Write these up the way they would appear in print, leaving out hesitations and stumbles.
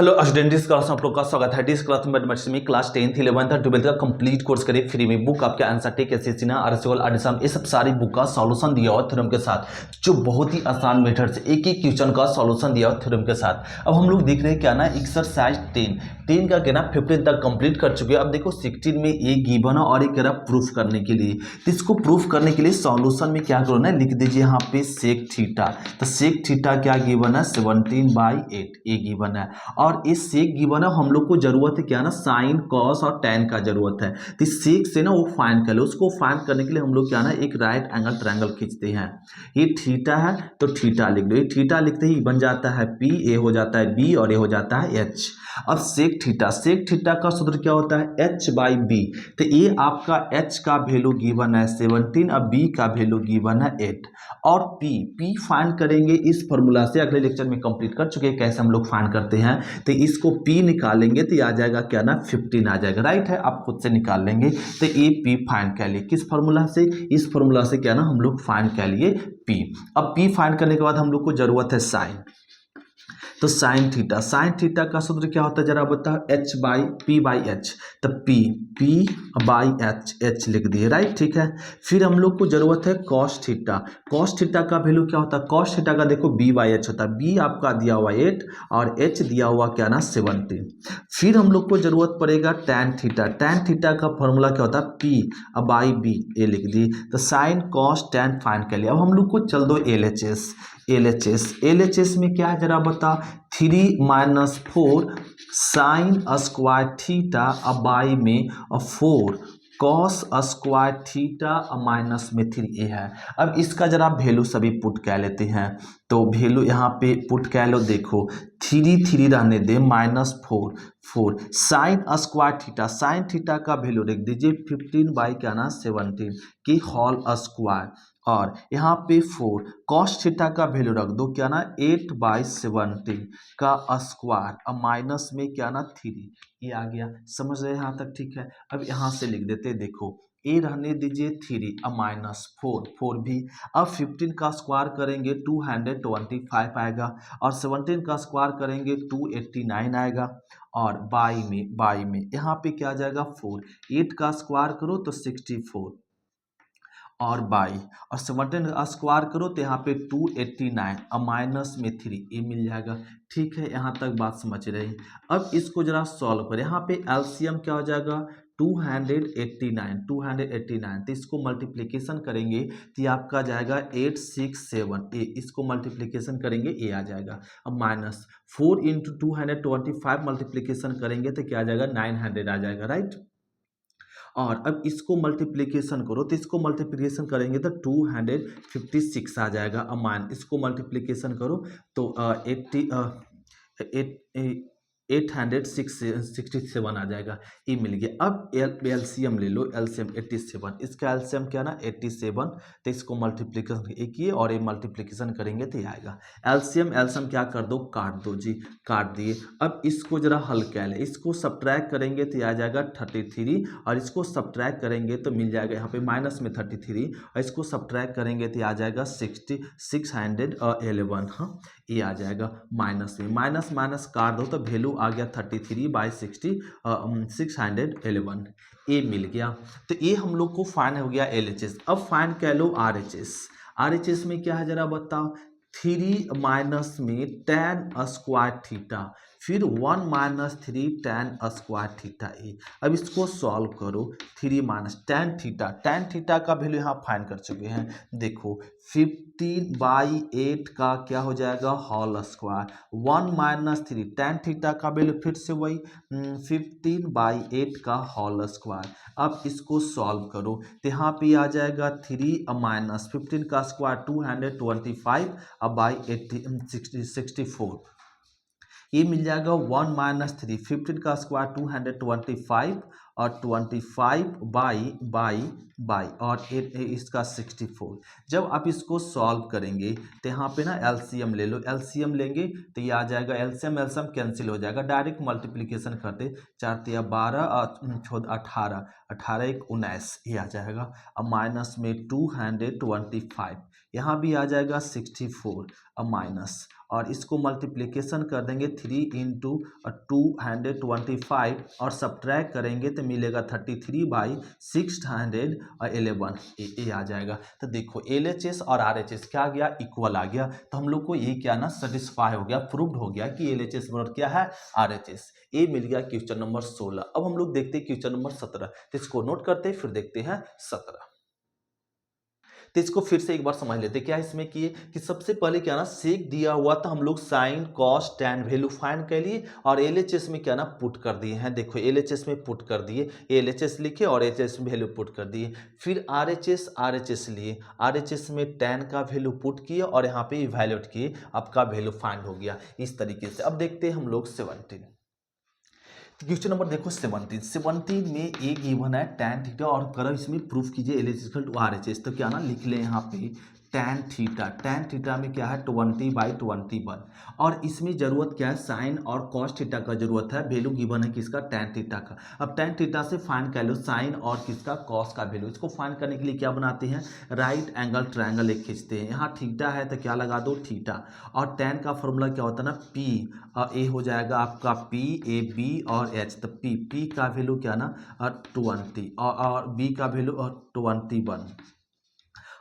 Hello students, class में आप लोग का स्वागत है। इस क्लास में मैथमेटिक्स में क्लास 10th 11th और 12th का कंप्लीट कोर्स करें फ्री में। बुक आपके आंसर टेक एसएससी ना आरएसएल एडिशन ये सब सारी बुक का सॉल्यूशन दिया हुआ थ्योरम के साथ, जो बहुत ही आसान मेथड से एक एक क्वेश्चन का सॉल्यूशन दिया हुआ थ्योरम के साथ। अब हम लोग देख रहे हैं क्या ना, एक्सरसाइज 10 का क्या ना 15 तक कंप्लीट कर चुके हैं। अब देखो 16 में एक गिवन है और एक कह रहा प्रूफ करने के लिए, तो इसको प्रूफ करने के लिए सॉल्यूशन में क्या करो ना, लिख दीजिए यहाँ पे सेक थीटा। तो सेक थीटा क्या गिवन है, 17/8 ये गिवन है। और इस सेक गिवन है, हम लोग को जरूरत है क्या ना, साइन कॉस और टैन का जरूरत है। तो सेक से ना वो फाइंड कर लो, उसको फाइंड करने के लिए हम लोग क्या ना एक राइट एंगल ट्रायंगल खींचते हैं। ये थीटा है तो थीटा लिख दो, ये थीटा लिखते ही बन जाता है पी, ए हो जाता है बी और ये हो जाता है एच। अब सेक थीटा का सूत्र क्या होता है, h/b। तो ये आपका h का वैल्यू गिवन है 17, अब b का वैल्यू गिवन है 8 और p फाइंड करेंगे इस फॉर्मूला से। अगले लेक्चर में कंप्लीट कर चुके हैं कैसे हम लोग फाइंड करते हैं। तो इसको p निकालेंगे तो आ जाएगा क्या ना 15 आ जाएगा, राइट है, आप खुद से निकाल लेंगे। तो ये p फाइंड कर लिए किस फॉर्मूला से, इस फॉर्मूला से क्या ना हम लोग फाइंड कर लिए p। अब p फाइंड करने के बाद हम लोग को जरूरत है साइन, तो साइन थीटा का सूत्र क्या होता है जरा बताओ, h/p/h। तो p/h लिख दिए, राइट, ठीक है। फिर हम लोग को जरूरत है कॉस थीटा का वैल्यू क्या होता है, कॉस थीटा का देखो b/h होता है, b आपका दिया हुआ 8 और h दिया हुआ क्या ना 17। फिर हम लोग को जरूरत पड़ेगा टैन थीटा का फॉर्मूला क्या होता है, p/b ये लिख दी। तो साइन कॉस टैन फाइंड कर लिया। अब हम लोग को चल दो एलएचएस में क्या है जरा बता, 3 - 4 साइन स्क्वायर थीटा बाई में 4 कॉस स्क्वायर थीटा माइनस में 3 ये है। अब इसका जरा वैल्यू सभी पुट कर लेते हैं, तो वैल्यू यहाँ पे पुट कर लो, देखो 3 रहने दे -4 साइन स्क्वायर थीटा का वैल्यू लिख दीजिए 15/17 की होल स्क्वायर, और यहाँ पे 4 कॉस थीटा का वैल्यू रख दो क्या ना 8/17 का स्क्वायर, अब माइनस में क्या ना 3 ये आ गया। समझ रहे हैं यहाँ तक, ठीक है। अब यहाँ से लिख देते, देखो ए रहने दीजिए 3 अब -4 भी। अब 15 का स्क्वायर करेंगे 225 आएगा, और 17 का स्क्वायर करेंगे 289 आएगा, और बाई में यहाँ पे क्या आ जाएगा 4, 8 का स्क्वायर करो तो 64 और बाई, और 17 स्क्वायर करो तो यहाँ पे 289 और माइनस में 3 ये मिल जाएगा, ठीक है। यहाँ तक बात समझ रही। अब इसको जरा सॉल्व करें, यहाँ पे एलसीएम क्या हो जाएगा 289, तो इसको मल्टीप्लिकेशन करेंगे तो ये आपका जाएगा 867 ए, इसको मल्टीप्लिकेशन करेंगे ये आ जाएगा। अब माइनस 4 × 225 मल्टीप्लिकेशन करेंगे तो क्या आ जाएगा 900 आ जाएगा, राइट। और अब इसको मल्टीप्लिकेशन करो, तो इसको मल्टीप्लिकेशन करेंगे तो 256 आ जाएगा। अमान इसको मल्टीप्लिकेशन करो तो 867 आ जाएगा, ये मिल गया। अब एलसीएम ले लो, एलसीएम 87, इसका एलसीएम क्या ना 87, तो इसको मल्टीप्लिकेशन एक ये और ये मल्टीप्लिकेशन करेंगे तो ये आएगा। एलसीएम क्या कर दो, काट दो जी, काट दिए। अब इसको जरा हल कर ले, इसको सब्ट्रैक्ट करेंगे तो आ जाएगा 33, और इसको सब्ट्रैक्ट करेंगे तो मिल जाएगा यहाँ पे माइनस में 33, और इसको सब्ट्रैक्ट करेंगे तो आ जाएगा 611, हाँ ये आ जाएगा। माइनस में माइनस काट दो तो वैल्यू आ गया 33/60 611 ये मिल गया। तो ये हम लोग को फाइंड हो गया एलएचएस। अब फाइंड कर लो आरएचएस में क्या है जरा बताओ, 3 माइनस में tan स्क्वायर थीटा, फिर 1 - 3 tan स्क्वायर थीटा ए। अब इसको सॉल्व करो, 3 माइनस tan थीटा का वैल्यू यहाँ फाइंड कर चुके हैं। देखो 15/8 का क्या हो जाएगा होल स्क्वायर, 1 - 3 tan थीटा का वैल्यू फिर से वही 15/8 का होल स्क्वायर। अब इसको सॉल्व करो तो यहाँ पे आ जाएगा 3 माइनस 15 का स्क्वायर 225 अब बाई 64, ये मिल जाएगा 1 - 3 15 का स्क्वायर 225 और 25 बाई और इसका 64। जब आप इसको सॉल्व करेंगे तो यहाँ पे ना एलसीएम ले लो, एलसीएम लेंगे तो ये आ जाएगा, एलसीएम कैंसिल हो जाएगा, डायरेक्ट मल्टीप्लिकेशन करते 4 × 12 18 18 × 1 19 ये आ जाएगा। अब माइनस में 225 यहाँ भी आ जाएगा 64 अब माइनस, और इसको मल्टीप्लिकेशन कर देंगे 3 इंटू 225 और सब्ट्रैक्ट करेंगे तो मिलेगा 33/611 ये आ जाएगा। तो देखो LHS और RHS क्या आ गया, इक्वल आ गया। तो हम लोग को ये क्या ना सेटिस्फाई हो गया, प्रूव्ड हो गया कि LHS बराबर क्या है RHS। ये मिल गया क्वेश्चन नंबर 16। अब हम लोग देखते हैं क्वेश्चन नंबर 17। तो इसको नोट करते हैं फिर देखते हैं 17। तो इसको फिर से एक बार समझ लेते क्या इसमें किए कि सबसे पहले क्या ना सेक दिया हुआ था, हम लोग sine cos tan value find कर लिए और LHS में क्या ना पुट कर दिए हैं। देखो LHS में पुट कर दिए, LHS लिखे और LHS में वैल्यू पुट कर दिए। फिर RHS लिए, RHS में टैन का वैल्यू पुट किए और यहाँ पे इवैल्यूएट किए, आपका वैल्यू फाइंड हो गया इस तरीके से। अब देखते हैं हम लोग 17। क्वेश्चन नंबर देखो 17 में ए गिवन है tan थीटा और करो इसमें प्रूफ कीजिए LHS इक्वल टू RHS। तो क्या ना लिख ले यहाँ पे tan थीटा में क्या है 20/21 और इसमें जरूरत क्या है साइन और कॉस थीटा का जरूरत है। वैल्यू गिवन है किसका tan थीटा का। अब tan थीटा से फाइंड कर लो साइन और किसका कॉस का वैल्यू। इसको फाइंड करने के लिए क्या बनाते हैं, राइट एंगल ट्रायंगल एक खींचते हैं। यहाँ थीटा है तो क्या लगा दो थीटा, और tan का फॉर्मूला क्या होता है ना P, ए हो जाएगा आपका PAB और H। तो P का वैल्यू क्या ना 20 और B का वैल्यू 21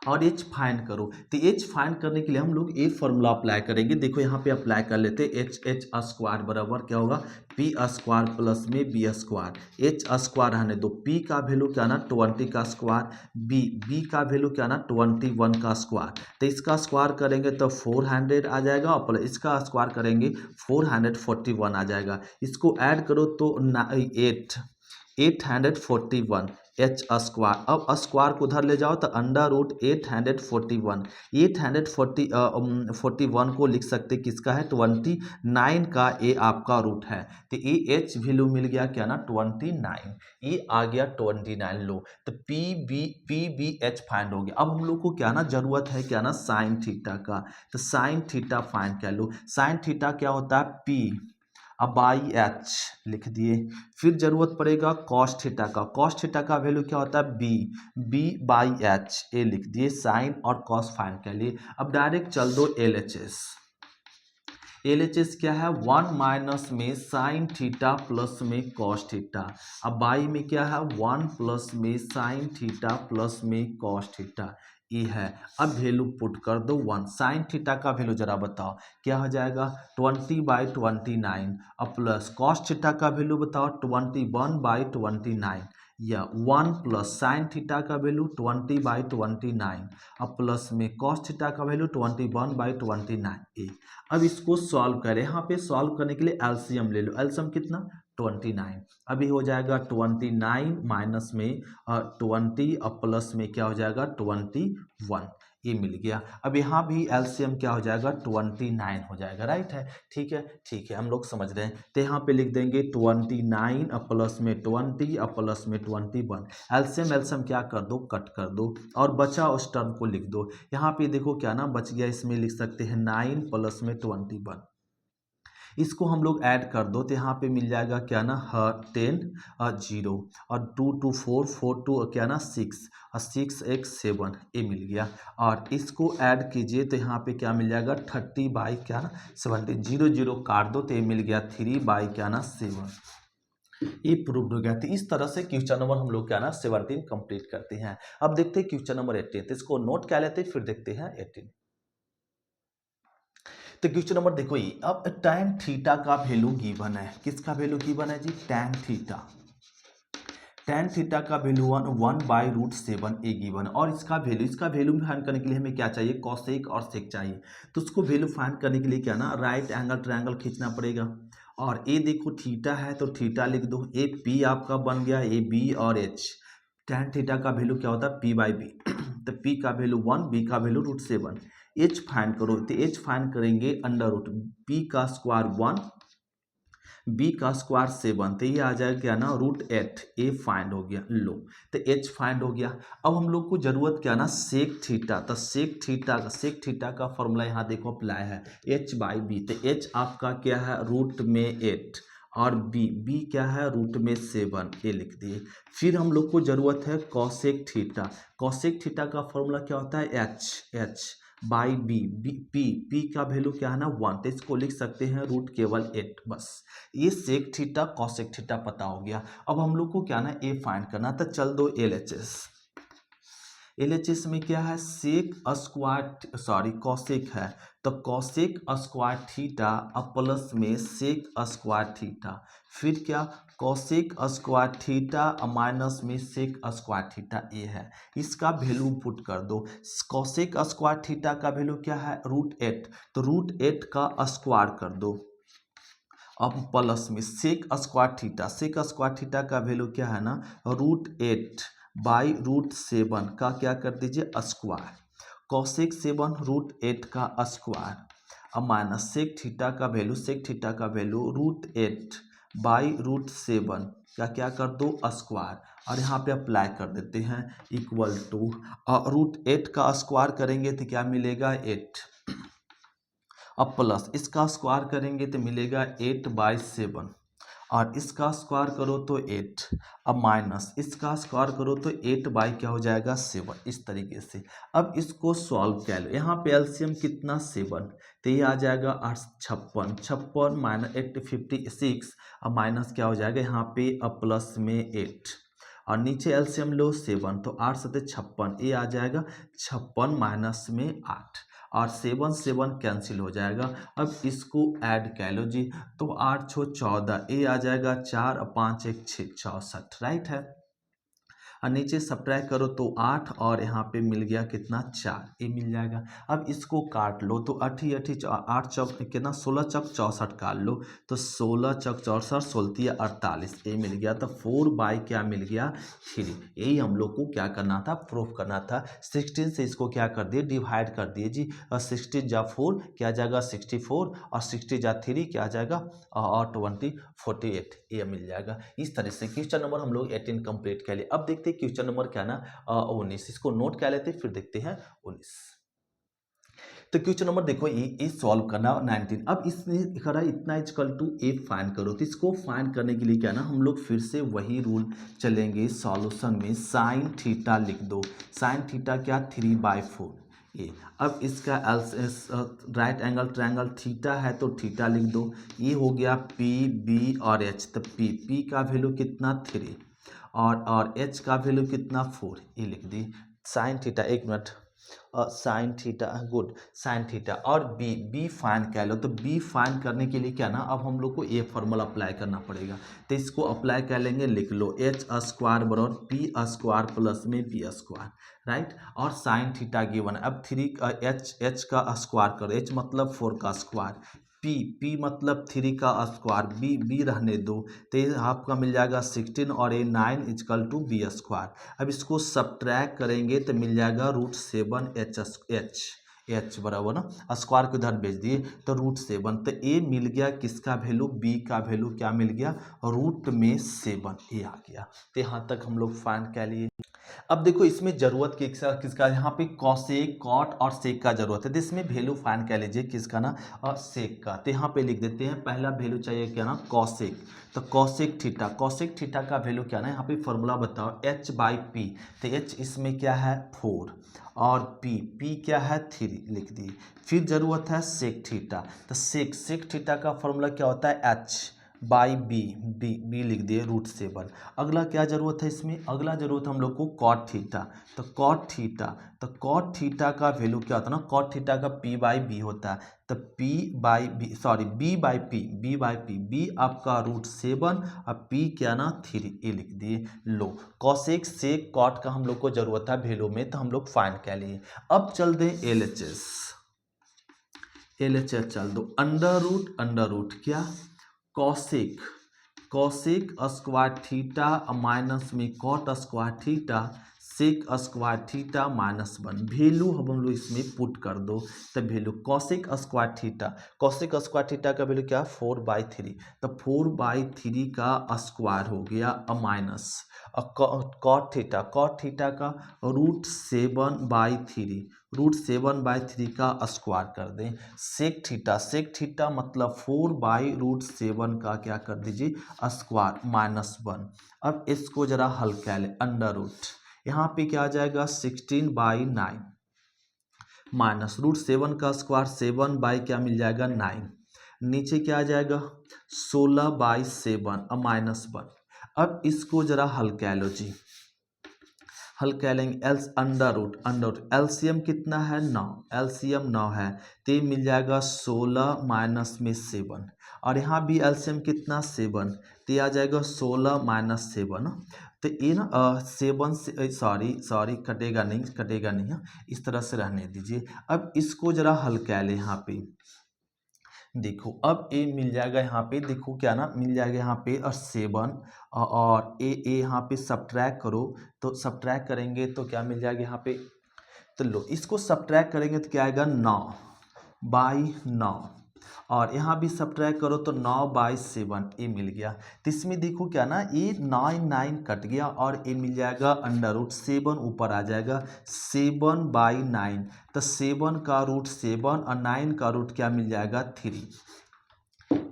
और H फाइंड करो। तो H फाइंड करने के लिए हम लोग ये फॉर्मूला अप्लाई करेंगे। देखो यहाँ पे अप्लाई कर लेते हैं H स्क्वायर बराबर क्या होगा P स्क्वायर प्लस में B स्क्वायर। H स्क्वायर रहने दो, P का वैल्यू क्या ना 20 का स्क्वायर, B का वैल्यू क्या ना 21 का स्क्वायर। तो इसका स्क्वायर करेंगे तो 400 आ जाएगा और प्लस इसका स्क्वायर करेंगे 441 आ जाएगा। इसको ऐड करो तो 841 H स्क्वायर। अब स्क्वायर को उधर ले जाओ तो अंडर रूट 841 को लिख सकते किसका है 29 का ए आपका रूट है। तो ए H वैल्यू मिल गया क्या ना 29, ये आ गया 29 लो। तो PBH फाइंड हो गया। अब हम लोग को क्या ना जरूरत है क्या ना साइन थीटा का। तो साइन थीटा फाइंड कर लो। साइन थीटा क्या होता है P अब बाई H लिख दिए। फिर जरूरत पड़ेगा कॉस थीटा का। कॉस थीटा का वैल्यू क्या होता है B बाई H, ए लिख दिए। साइन और कॉस फाइंड कर लिए। अब डायरेक्ट चल दो LHS क्या है 1 माइनस में साइन थीटा प्लस में कॉस थीटा। अब बाई में क्या है 1 प्लस में साइन थीटा प्लस में कॉस थीटा ये है। अब वैल्यू पुट कर दो 1। साइन थीटा का वैल्यू जरा बताओ क्या हो जाएगा 20/29 अब प्लस कॉस थीटा का वैल्यू बताओ 21/29 या 1 प्लस साइन थीटा का वैल्यू 20/29 अब प्लस में कॉस थीटा का वैल्यू 21/29 अब इसको सॉल्व करें। यहाँ पे सॉल्व करने के लिए एलसीएम ले लो। एलसीएम कितना 29। अभी हो जाएगा 29 माइनस में 20 अब प्लस में क्या हो जाएगा 21 ये मिल गया। अब यहाँ भी एलसीएम क्या हो जाएगा 29 हो जाएगा। राइट है, ठीक है हम लोग समझ रहे हैं। तो यहाँ पे लिख देंगे 29 अब प्लस में 20 अब प्लस में 21। एलसीएम क्या कर दो कट कर दो और बचा उस टर्म को लिख दो। यहाँ पे देखो क्या ना बच गया, इसमें लिख सकते हैं 9 प्लस में 21। इसको हम लोग ऐड कर दो तो यहाँ पे मिल जाएगा क्या ना 10 0 और 2 2 4 4 2 क्या ना 6 और 6 1 7 ये मिल गया। और इसको ऐड कीजिए तो यहाँ पे क्या मिल जाएगा 30 बाई क्या ना 17 0 0 काट दो तो ये मिल गया 3 बाई क्या ना 7। ये प्रूव्ड हो गया। तो इस तरह से क्वेश्चन नंबर हम लोग क्या ना 17 कंप्लीट करते हैं। अब देखते हैं क्वेश्चन नंबर 18। तो इसको नोट क्या लेते हैं फिर देखते हैं 18। तो क्वेश्चन नंबर देखो ये अब tan थीटा का वैल्यू गिवन है। किसका वैल्यू गिवन है जी tan थीटा। tan थीटा का वैल्यू 1/√7 ए गिवन है और इसका वैल्यू फाइंड करने के लिए हमें क्या चाहिए कॉसेक और सेक चाहिए। तो उसको वैल्यू फाइंड करने के लिए क्या ना राइट एंगल ट्रायंगल खींचना पड़ेगा। और ए देखो थीटा है तो थीटा लिख दो। ए पी आपका बन गया ए बी और H। tan थीटा का वैल्यू क्या होता है P/B। तो P का वैल्यू 1, B का वैल्यू √7। H फाइंड करो तो H फाइंड करेंगे अंडर रूट B का स्क्वायर 1 B का स्क्वायर 7 तो ये आ जाएगा क्या ना √8 ए फाइंड हो गया लो। तो H फाइंड हो गया। अब हम लोग को जरूरत क्या ना सेक थीटा। तो सेक थीटा का फॉर्मूला यहाँ देखो अप्लाई है H/B। तो H आपका क्या है रूट में 8 और बी बी क्या है रूट में 7 ये लिख दिए। फिर हम लोग को ज़रूरत है कॉसेक थीटा। कॉसेक थीटा का फॉर्मूला क्या होता है एच बाई बी पी का वैल्यू क्या है ना 1, तो इसको लिख सकते हैं रूट केवल 8 बस। ये सेक थीटा कॉसेक थीटा पता हो गया। अब हम लोग को क्या ना ए फाइंड करना, तो चल दो एलएचएस में क्या है सेक स्क्वायर कॉसेक है, तो कॉसेक स्क्वायर थीटा अब प्लस में सेक स्क्वायर थीटा, फिर क्या कॉसेक स्क्वायर थीटा माइनस में सेक स्क्वायर थीटा ए है। इसका वैल्यू पुट कर दो। कॉसेक स्क्वायर थीटा का वैल्यू क्या है √8, तो √8 का स्क्वायर कर दो। अब प्लस में सेक स्क्वायर थीटा का वैल्यू क्या है ना √8 बाई √7 का क्या कर दीजिए स्क्वायर, कॉसेक 7 √8 का स्क्वायर, अब माइनस सेक थीटा का वैल्यू √8 बाई √7 का क्या कर दो स्क्वायर, और यहाँ पे अप्लाई कर देते हैं इक्वल टू √8 का स्क्वायर करेंगे तो क्या मिलेगा 8, अब प्लस इसका स्क्वायर करेंगे तो मिलेगा 8/7, और इसका स्क्वायर करो तो 8, अब माइनस इसका स्क्वायर करो तो 8 बाई क्या हो जाएगा 7, इस तरीके से। अब इसको सॉल्व कर लो, यहाँ पे एलसीएम कितना 7, तो ये आ जाएगा 56 माइनस 8 56, अब माइनस क्या हो जाएगा यहाँ पे अब प्लस में 8, और नीचे एलसीएम लो 7, तो 8 7 56, ये आ जाएगा 56 माइनस में 8, और 7 7 कैंसिल हो जाएगा। अब इसको ऐड कर लो जी, तो 8 6 14, ये आ जाएगा 4 और 5 1 6 64, राइट है। और नीचे सब्ट्रैक्ट करो तो 8, और यहाँ पे मिल गया कितना 4, ये मिल जाएगा। अब इसको काट लो तो 8 8 चौक कितना 16 चौक 64 काट लो, तो 16 चौक 64 16 48, ये मिल गया। तो 4 बाई क्या मिल गया 3, यही हम लोग को क्या करना था प्रूफ करना था। 16 से इसको क्या कर दिए डिवाइड कर दिए जी, और 16 जा 4 क्या जाएगा 64, और 60 जा 3 क्या जाएगा और 20 48, ये मिल जाएगा। इस तरह से क्वेश्चन नंबर हम लोग 18 कंप्लीट कर लिए। अब देखते हैं क्वेश्चन नंबर क्या ना 19, इसको नोट कर लेते फिर देखते हैं 19। तो क्वेश्चन नंबर देखो ये सॉल्व करना 19। अब इसने करा इतना इक्वल टू ए फाइंड करो, तो इसको फाइंड करने के लिए क्या ना हम लोग फिर से वही रूल चलेंगे। सॉल्यूशन में साइन थीटा लिख दो, साइन थीटा क्या 3/4 ये। अब इसका राइट एंगल ट्रायंगल थीटा है तो थीटा लिख दो, ये हो गया पी बी और एच, तो पी का वैल्यू कितना 3 और एच का वैल्यू कितना 4, ये लिख दी। साइन थीटा एक minute sine theta good sine theta, और बी फाइन कर लो, तो बी फाइन करने के लिए क्या ना अब हम लोग को ये फॉर्मूला अप्लाई करना पड़ेगा, तो इसको अप्लाई कर लेंगे। लिख लो एच स्क्वायर बराबर पी स्क्वायर प्लस में बी स्क्वायर, राइट। और साइन थीटा गिवन, अब 3 एच का स्क्वायर करो, एच मतलब 4 का स्क्वायर, पी मतलब 3 का स्क्वायर, बी रहने दो, तो ये आपका मिल जाएगा 16 और ये 9 इजकल टू बी स्क्वायर। अब इसको सब्ट्रैक्ट करेंगे तो मिल जाएगा √7 एच बराबर ना स्क्वायर को इधर भेज दिए तो √7, तो ये मिल गया किसका वैल्यू बी का वैल्यू क्या मिल गया √7, ये आ गया। तो यहाँ तक हम लोग फाइंड कर लिए। अब देखो इसमें जरूरत किसका यहाँ पे कॉसेक कॉट और सेक का जरूरत है, तो इसमें वैल्यू फाइंड कर लीजिए किसका ना और सेक का। तो यहाँ पे लिख देते हैं पहला वैल्यू चाहिए क्या ना कॉसेक, तो कॉसेक थीटा का वैल्यू क्या ना यहाँ पे फॉर्मूला बताओ h/p, तो h इसमें क्या है 4 और p क्या है 3 लिख दिए। फिर जरूरत है सेक थीटा, तो सेक थीटा का फॉर्मूला क्या होता है h/b लिख दिए √7। अगला क्या जरूरत है इसमें, अगला जरूरत हम लोग को कॉट थीटा, तो कॉट थीटा का वैल्यू क्या होता है ना, कॉट थीटा का p/b होता है, तो b आपका √7 और p क्या ना 3, ये लिख दिए। लो कॉसेक सेक कॉट का हम लोग को जरूरत है वैल्यू में, तो हम लोग फाइंड कर लिए। अब चल दे एलएचएस चल दो, अंडर रूट क्या कॉसेक स्क्वायर थीटा माइनस में cot square theta sec square theta minus 1 value हम लोग इसमें पुट कर दो। तो वैल्यू कॉसेक स्क्वायर थीटा का वैल्यू क्या, 4/3। तो 4/3 का स्क्वायर हो गया माइनस कॉट थीटा का √7/3 का स्क्वायर कर दें। सेक थीटा मतलब 4/√7 का क्या कर दीजिए स्क्वायर माइनस 1। अब इसको जरा हल कर ले, अंडर रूट यहाँ पे क्या आ जाएगा 16/9 माइनस √7 का स्क्वायर 7 बाई क्या मिल जाएगा 9, नीचे क्या आ जाएगा 16/7 माइनस 1। अब इसको जरा हल कर लो जी, हल कर लेंगे अंडर रूट एलसीएम कितना है 9, एलसीएम 9 है तो ये मिल जाएगा 16 माइनस में 7 और यहाँ भी एलसीएम कितना 7 तो ये आ जाएगा 16 माइनस 7। तो ये ना 7 से सॉरी कटेगा नहीं, इस तरह से रहने दीजिए। अब इसको जरा हल कर ले, यहाँ पे देखो अब ए मिल जाएगा, यहाँ पे देखो क्या ना मिल जाएगा यहाँ पे 7 और ए यहाँ पे सब्ट्रैक्ट करो, तो सब्ट्रैक्ट करेंगे तो क्या मिल जाएगा यहाँ पे, तो लो इसको सब्ट्रैक्ट करेंगे तो क्या आएगा 9/9 और यहाँ भी सब्ट्रैक्ट करो तो 9/7 ये मिल गया। तो इसमें देखो क्या ना ये 9 कट गया और ये मिल जाएगा अंडर रूट 7 ऊपर आ जाएगा 7/9। तो 7 का रूट 7 और 9 का रूट क्या मिल जाएगा 3।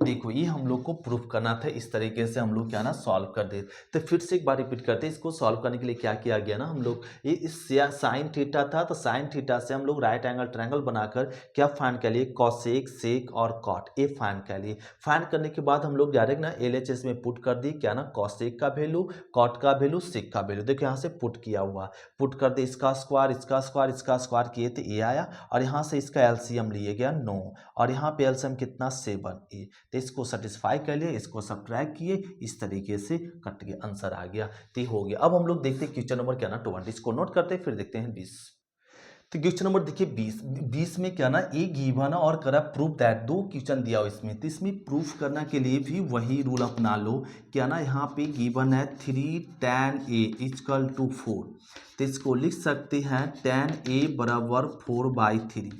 देखो ये हम लोग को प्रूफ करना था, इस तरीके से हम लोग क्या ना सॉल्व कर दे। तो फिर से एक बार रिपीट करते हैं, इसको सॉल्व करने के लिए क्या किया गया ना हम लोग, ये इस साइन थीटा था तो साइन थीटा से हम लोग राइट एंगल ट्रायंगल बनाकर क्या फाइंड कर लिए कॉसेक सेक और कॉट, ये फाइंड कर लिए। फाइंड करने के बाद हम लोग डायरेक्ट ना एलएचएस में पुट कर दिए क्या ना कॉसेक का वैल्यू, कॉट का वैल्यू, सेक का वैल्यू। देखो यहाँ से पुट किया हुआ, पुट कर दे इसका स्क्वायर किए तो ये आया और यहाँ से इसका एलसीएम लिए गया 9 और यहाँ पे एलसीएम कितना 7 तो इसको सेटिस्फाई कर लिए, इसको सब्ट्रैक्ट किए, इस तरीके से कट गया, आंसर आ गया। तो हो गया। अब हम लोग देखते हैं क्वेश्चन नंबर क्या ना 20, इसको नोट करते हैं फिर देखते हैं 20। तो क्वेश्चन नंबर देखिए 20 में क्या ना एक गिवन और करा प्रूफ दैट, दो क्वेश्चन दिया हो इसमें, तो इसमें प्रूफ करने के लिए भी वही रूल अपना लो क्या ना, यहाँ पे गिवन है 3 tan a इक्वल टू 4, तो इसको लिख सकते हैं tan a बराबर 4/3,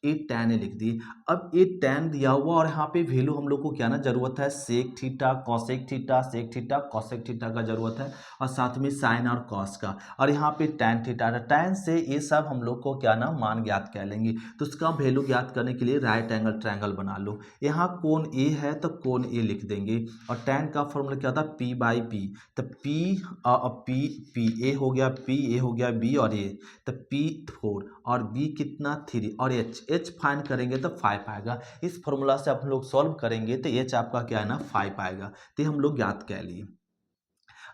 ए tan ए लिख दिए। अब ए tan दिया हुआ और यहाँ पे वैल्यू हम लोग को क्या ना जरूरत है sec theta cosec theta, sec theta cosec theta का जरूरत है और साथ में साइन और कॉस का, और यहाँ पे tan थीटा, tan से ये सब हम लोग को क्या ना मान ज्ञात कर लेंगे। तो उसका वैल्यू ज्ञात करने के लिए राइट एंगल ट्रायंगल बना लो, यहाँ कोण ए है तो कोण ए लिख देंगे और tan का फॉर्मूला क्या था p/b, तो p ए हो गया b और ए, तो p4 और b कितना 3 और h फाइंड करेंगे तो 5 आएगा। इस फॉर्मूला से आप लोग सॉल्व करेंगे तो h आपका क्या है ना 5 आएगा, तो हम लोग ज्ञात कर लिए।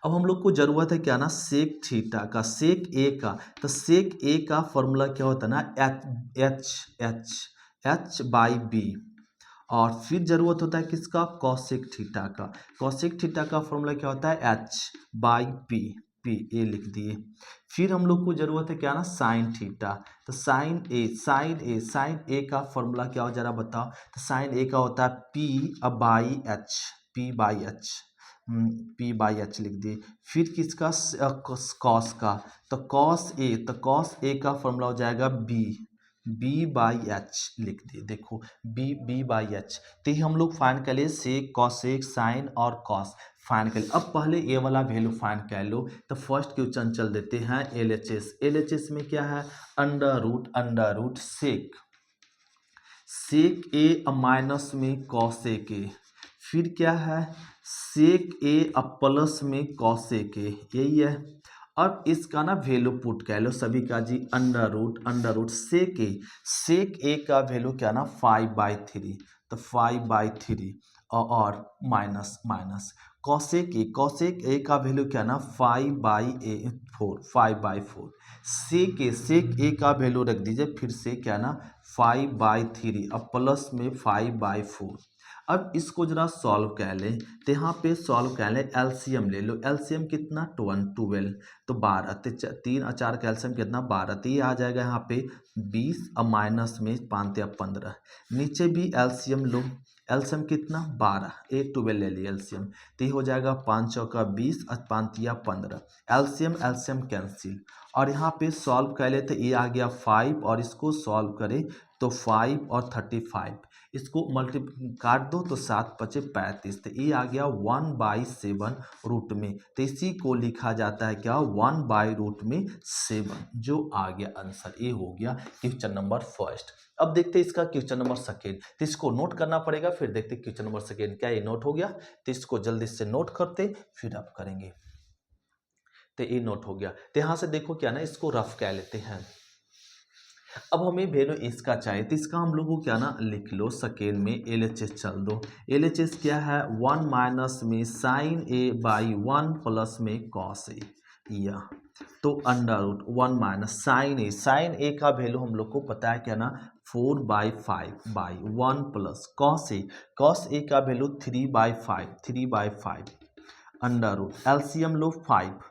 अब हम लोग को जरूरत है क्या ना सेक थीटा का, सेक ए का, तो सेक ए का फॉर्मूला क्या होता है ना h/b और फिर जरूरत होता है किसका कॉसेक थीटा का, कॉसेक थीटा का फॉर्मूला क्या होता है h/p, ए लिख दिए। फिर हम लोग को जरूरत है क्या ना साइन थीटा, तो साइन ए का फॉर्मूला क्या हो जरा बताओ, तो साइन ए का होता है p/h लिख दिए। फिर किसका कॉस का, तो कॉस ए का फॉर्मूला हो जाएगा b/h लिख दिए। देखो b/h, तो ये हम लोग फाइंड कर लिए सेक कॉसेक साइन और कॉस फाइंड कर लिए। अब पहले ए वाला वैल्यू फाइंड कर लो, तो फर्स्ट क्वेश्चन चल देते हैं एलएचएस में क्या है अंडर रूट सेक ए माइनस में कॉसेक ए, फिर क्या है सेक ए प्लस में कॉसेक ए, यही है। अब इसका ना वैल्यू पुट कर लो सभी का जी, अंडर रूट सेक ए का वैल्यू क्या ना 5/3, तो 5/3 और माइनस कॉसेक ए का वैल्यू क्या ना 5/4 सेक ए का वैल्यू रख दीजिए फिर से क्या ना 5/3 अब प्लस में 5/4। अब इसको जरा सॉल्व कर लें, तो यहाँ पे सॉल्व कर लें, एलसीएम ले लो, एलसीएम कितना 12, तो 12, तो 3 और 4 का एलसीएम कितना 12, तो ये आ जाएगा यहाँ पे 20 और माइनस में 5 या 15, नीचे भी एलसीएम लो, एलसीएम कितना 12, 8 12 ले लिया एलसीएम, तो ये हो जाएगा 5 चौका 20 और 5 तिया 15। एलसीएम एलसीएम कैंसिल, और यहाँ पे सॉल्व कर ले तो ये आ गया 5, और इसको सॉल्व करें तो 5 और 35, इसको काट दो तो 7 पचे 35, तो ये आ गया 1/7 रूट में। तो इसी को लिखा जाता है क्या, 1/7, जो आ गया आंसर। ये हो गया क्वेश्चन नंबर फर्स्ट। अब देखते हैं इसका क्वेश्चन नंबर सेकेंड, तो इसको नोट करना पड़ेगा, फिर देखते हैं क्वेश्चन नंबर सेकेंड क्या ये नोट हो गया, तो इसको जल्दी से नोट करते फिर आप करेंगे। तो ये नोट हो गया, तो यहाँ से देखो क्या ना, इसको रफ कह लेते हैं। अब हमें वैल्यू इसका चाहिए, तो इसका हम लोग को क्या ना लिख लो, सेकेंड में LHS चल दो। LHS क्या है, 1 माइनस में साइन ए बाई 1 प्लस में कॉस ए, या तो अंडर रूट 1 माइनस साइन ए का वैल्यू हम लोग को पता है क्या ना, 4/5/1 प्लस कॉस ए का वैल्यू 3/5 अंडर रूट एलसीएम लो 5,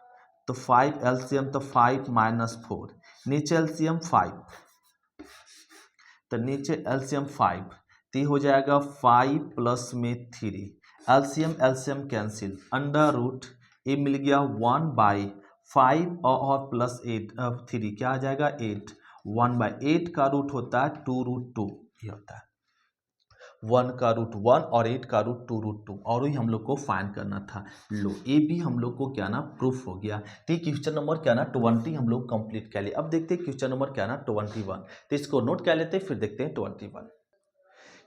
तो 5 एलसीएम तो 5 माइनस 4, नीचे एलसीएम 5, तो नीचे एलसीएम 5, तो ये हो जाएगा 5 प्लस में 3, एलसीएम कैंसिल, अंडर रूट ये मिल गया 1/5 और प्लस 8 3 क्या आ जाएगा 8, 1/8 का रूट होता है 2√2, ये होता है 1 का रूट 1 और 8 का रूट 2√2, और ही हम लोग को फाइंड करना था। लो ये भी हम लोग को क्या ना प्रूफ हो गया। तो क्वेश्चन नंबर क्या ना 20 हम लोग कंप्लीट कर लिए। अब देखते हैं क्वेश्चन नंबर क्या ना 21, तो इसको नोट कर लेते हैं फिर देखते हैं 21।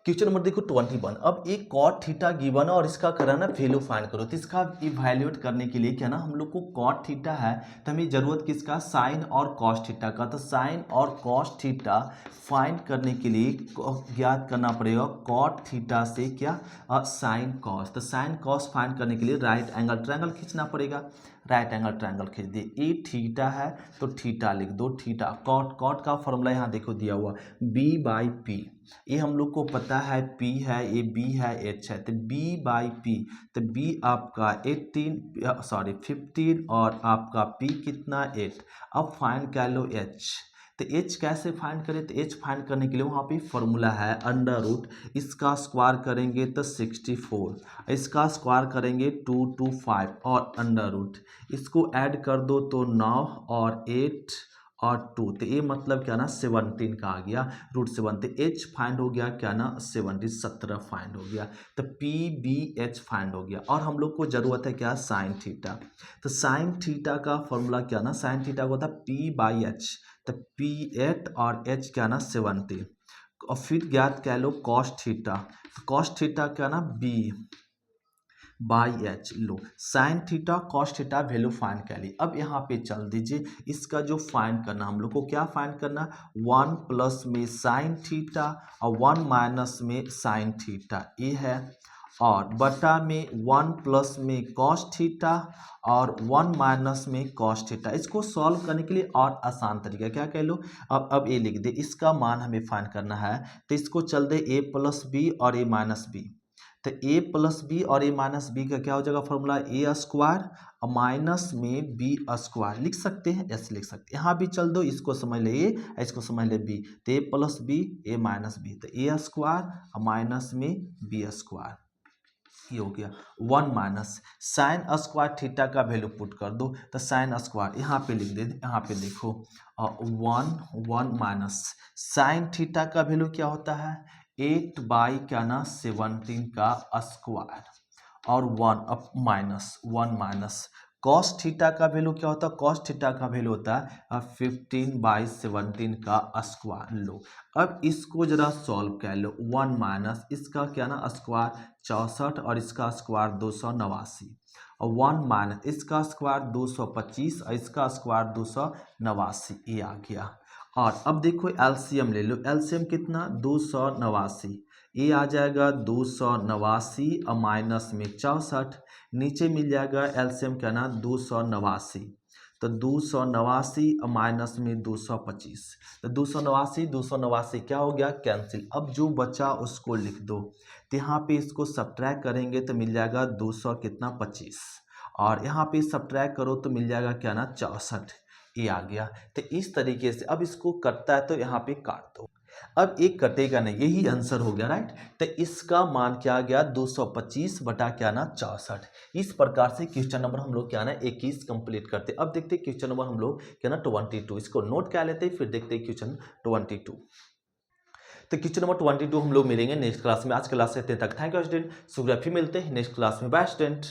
क्वेश्चन नंबर देखो 21। अब एक कॉट थीटा गिवन है और इसका कराना वैल्यू फाइंड करो। तो इसका इवैल्यूएट करने के लिए क्या ना, हम लोग को कॉट थीटा है तो हमें जरूरत किसका, साइन और कॉस थीटा का। तो साइन और कॉस थीटा फाइंड करने के लिए ज्ञात करना पड़ेगा कॉट थीटा से क्या, साइन कॉस। तो साइन कॉस फाइंड करने के लिए राइट एंगल ट्रायंगल खींचना पड़ेगा। राइट एंगल ट्रायंगल खींच दिए, ए थीटा है तो थीटा लिख दो, थीटा कॉट का फॉर्मूला यहाँ देखो दिया हुआ B/P, ये हम लोग को पता है P है, ये B है, H है, तो B/P, तो B आपका 15 और आपका P कितना 8। अब फाइंड कर लो H, तो H कैसे फाइंड करें, तो H फाइंड करने के लिए वहाँ पे फॉर्मूला है अंडर रूट, इसका स्क्वायर करेंगे तो 64, इसका स्क्वायर करेंगे 225 और अंडर रूट, इसको ऐड कर दो तो 9 और 8 और 2, तो ये मतलब क्या ना 17 का आ गया रूट 7, तो H फाइंड हो गया क्या ना 17 फाइंड हो गया, तो PBH फाइंड हो गया। और हम लोग को जरूरत है क्या, साइन थीटा। तो साइन थीटा का फॉर्मूला क्या ना, साइन थीटा को होता है P/H, तो P8 और H क्या ना 70, और फिर ज्ञात कह लो कॉस थीटा, कॉस थीटा क्या ना B/H। लो sine theta cos theta value find कर ली। अब यहाँ पे चल दीजिए, इसका जो फाइंड करना हम लोग को क्या फाइंड करना, 1 प्लस में साइन थीटा और 1 माइनस में साइन थीटा, ये है, और बटा में 1 प्लस में कॉस थीटा और 1 माइनस में कॉस थीटा। इसको सॉल्व करने के लिए और आसान तरीका क्या कह लो, अब ये लिख दे, इसका मान हमें फाइंड करना है, तो इसको चल दे a प्लस बी और a माइनस बी, तो a प्लस बी और a माइनस बी का क्या हो जाएगा फॉर्मूला, a स्क्वायर माइनस में b स्क्वायर, लिख सकते हैं ऐसे लिख सकते हैं। यहाँ भी चल दो, इसको समझ ले a, इसको समझ ले b, तो a plus B a minus B, तो a स्क्वायर माइनस में b स्क्वायर, ये हो गया 1 माइनस साइन स्क्वायर थीटा का वैल्यू पुट कर दो, तो साइन स्क्वायर यहाँ पे लिख दे, यहाँ पे देखो 1 माइनस साइन थीटा का वैल्यू क्या होता है 8/17 का स्क्वायर, और 1 माइनस कॉस थीटा का वैल्यू क्या होता है, कॉस थीटा का वैल्यू होता है 15/17 का स्क्वायर। लो अब इसको जरा सॉल्व कर लो, 1 माइनस इसका क्या ना स्क्वायर 64 और इसका स्क्वायर 289, और 1 माइनस इसका स्क्वायर 225 और इसका स्क्वायर 289, ये आ गया। और अब देखो एलसीएम ले लो, एलसीएम कितना 289, ये आ जाएगा 289 और माइनस में 64, नीचे मिल जाएगा एलसीएम क्या ना 289, तो 289 और माइनस में 225, तो 289 क्या हो गया कैंसिल। अब जो बचा उसको लिख दो, तो यहाँ पे इसको सब्ट्रैक्ट करेंगे तो मिल जाएगा 200 कितना 25, और यहाँ पे सब्ट्रैक्ट करो तो मिल जाएगा क्या ना 64, ये आ गया। तो इस तरीके से अब इसको कटता है तो यहाँ पे काट दो। अब एक कटेगा नहीं, यही आंसर हो गया राइट। तो इसका मान क्या आ गया 225 बटा क्या ना 64। इस प्रकार से क्वेश्चन नंबर हम लोग क्या ना 21 कंप्लीट करते। अब देखते क्वेश्चन नंबर हम लोग क्या ना 22, इसको नोट क्या लेते फिर देखते क्वेश्चन 22। तो क्वेश्चन नंबर 22 हम लोग मिलेंगे नेक्स्ट क्लास में। आज क्लास से इतने तक, थैंक यू स्टूडेंट, शुक्रिया, फिर मिलते हैं नेक्स्ट क्लास में, बाय स्टूडेंट।